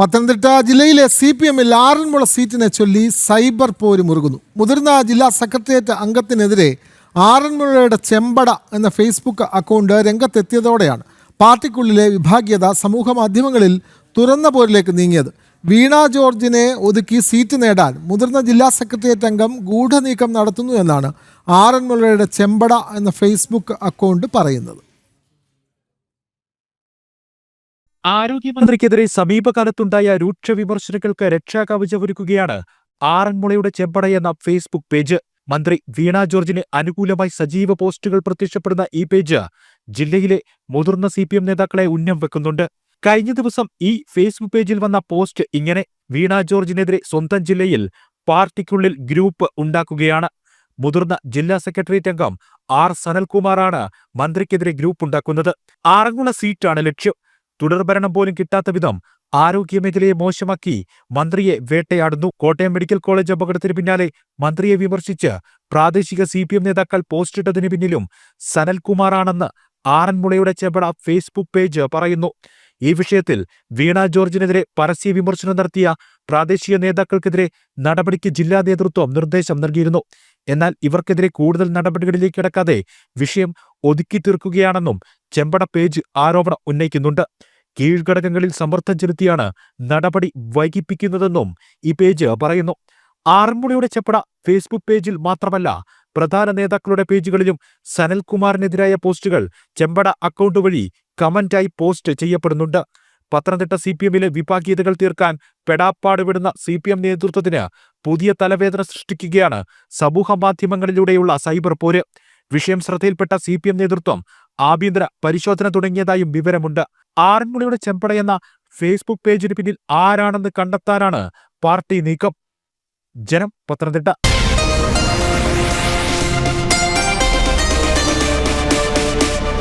പത്തനംതിട്ട ജില്ലയിലെ CPM-ൽ ആറന്മുള സീറ്റിനെ ചൊല്ലി സൈബർ പോര് മുറുകുന്നു. മുതിർന്ന ജില്ലാ സെക്രട്ടേറിയറ്റ് അംഗത്തിനെതിരെ ആറന്മുളയുടെ ചെമ്പട എന്ന ഫേസ്ബുക്ക് അക്കൗണ്ട് രംഗത്തെത്തിയതോടെയാണ് പാർട്ടിക്കുള്ളിലെ വിഭാഗീയത സമൂഹ മാധ്യമങ്ങളിൽ തുറന്ന പോരിലേക്ക് നീങ്ങിയത്. വീണ ജോർജിനെ ഒതുക്കി സീറ്റ് നേടാൻ മുതിർന്ന ജില്ലാ സെക്രട്ടേറിയറ്റ് അംഗം ഗൂഢനീക്കം നടത്തുന്നു എന്നാണ് ആറന്മുളയുടെ ചെമ്പട എന്ന ഫേസ്ബുക്ക് അക്കൗണ്ട് പറയുന്നത്. ആരോഗ്യമന്ത്രിക്കെതിരെ സമീപകാലത്തുണ്ടായ രൂക്ഷ വിമർശനങ്ങൾക്ക് രക്ഷാകവചമൊരുക്കുകയാണ് ആറന്മുളയുടെ ചെമ്പട എന്ന ഫേസ്ബുക്ക് പേജ്. മന്ത്രി വീണ ജോർജിന് അനുകൂലമായി സജീവ പോസ്റ്റുകൾ പ്രത്യക്ഷപ്പെടുന്ന ഈ പേജ് ജില്ലയിലെ മുതിർന്ന CPM നേതാക്കളെ ഉന്നം വെക്കുന്നുണ്ട്. കഴിഞ്ഞ ദിവസം ഈ ഫേസ്ബുക്ക് പേജിൽ വന്ന പോസ്റ്റ് ഇങ്ങനെ: വീണ ജോർജിനെതിരെ സ്വന്തം ജില്ലയിൽ പാർട്ടിക്കുള്ളിൽ ഗ്രൂപ്പ് ഉണ്ടാക്കുകയാണ്. മുതിർന്ന ജില്ലാ സെക്രട്ടേറിയറ്റ് അംഗം സനൽകുമാറാണ് മന്ത്രിക്കെതിരെ ഗ്രൂപ്പ് ഉണ്ടാക്കുന്നത്. ആറന്മുള സീറ്റാണ് ലക്ഷ്യം. തുടർഭരണം പോലും കിട്ടാത്ത വിധം ആരോഗ്യമേഖലയെ മോശമാക്കി മന്ത്രിയെ വേട്ടയാടുന്നു. കോട്ടയം മെഡിക്കൽ കോളേജ് അപകടത്തിന് പിന്നാലെ മന്ത്രിയെ വിമർശിച്ച് പ്രാദേശിക CPM നേതാക്കൾ പോസ്റ്റിട്ടതിന് പിന്നിലും സനൽകുമാറാണെന്ന് ആറന്മുളയുടെ ചെമ്പട ഫേസ്ബുക്ക് പേജ് പറയുന്നു. ഈ വിഷയത്തിൽ വീണ ജോർജിനെതിരെ പരസ്യ വിമർശനം നടത്തിയ പ്രാദേശിക നേതാക്കൾക്കെതിരെ നടപടിക്ക് ജില്ലാ നേതൃത്വം നിർദ്ദേശം നൽകിയിരുന്നു. എന്നാൽ ഇവർക്കെതിരെ കൂടുതൽ നടപടികളിലേക്ക് കടക്കാതെ വിഷയം ഒതുക്കി തീർക്കുകയാണെന്നും ചെമ്പട പേജ് ആരോപണം ഉന്നയിക്കുന്നുണ്ട്. കീഴ്ഘടകങ്ങളിൽ സമ്മർദ്ദം ചെലുത്തിയാണ് നടപടി വൈകിപ്പിക്കുന്നതെന്നും ഈ പേജ് പറയുന്നു. ആറന്മുളയുടെ ചെമ്പട ഫേസ്ബുക്ക് പേജിൽ മാത്രമല്ല, പ്രധാന നേതാക്കളുടെ പേജുകളിലും സനൽകുമാറിനെതിരായ പോസ്റ്റുകൾ ചെമ്പട അക്കൗണ്ട് വഴി കമന്റായി പോസ്റ്റ് ചെയ്യപ്പെടുന്നുണ്ട്. പത്തനംതിട്ട CPM-ലെ വിഭാഗീയതകൾ തീർക്കാൻ പെടാപ്പാട് വിടുന്ന CPM നേതൃത്വത്തിന് പുതിയ തലവേദന സൃഷ്ടിക്കുകയാണ് സമൂഹ മാധ്യമങ്ങളിലൂടെയുള്ള സൈബർ പോര്. വിഷയം ശ്രദ്ധയിൽപ്പെട്ട CPM നേതൃത്വം ആഭ്യന്തര പരിശോധന തുടങ്ങിയതായും വിവരമുണ്ട്. ആറന്മുളയുടെ ചെമ്പട എന്ന ഫേസ്ബുക്ക് പേജിന് പിന്നിൽ ആരാണെന്ന് കണ്ടെത്താനാണ് പാർട്ടി നീക്കം. ജനം, പത്തനംതിട്ട.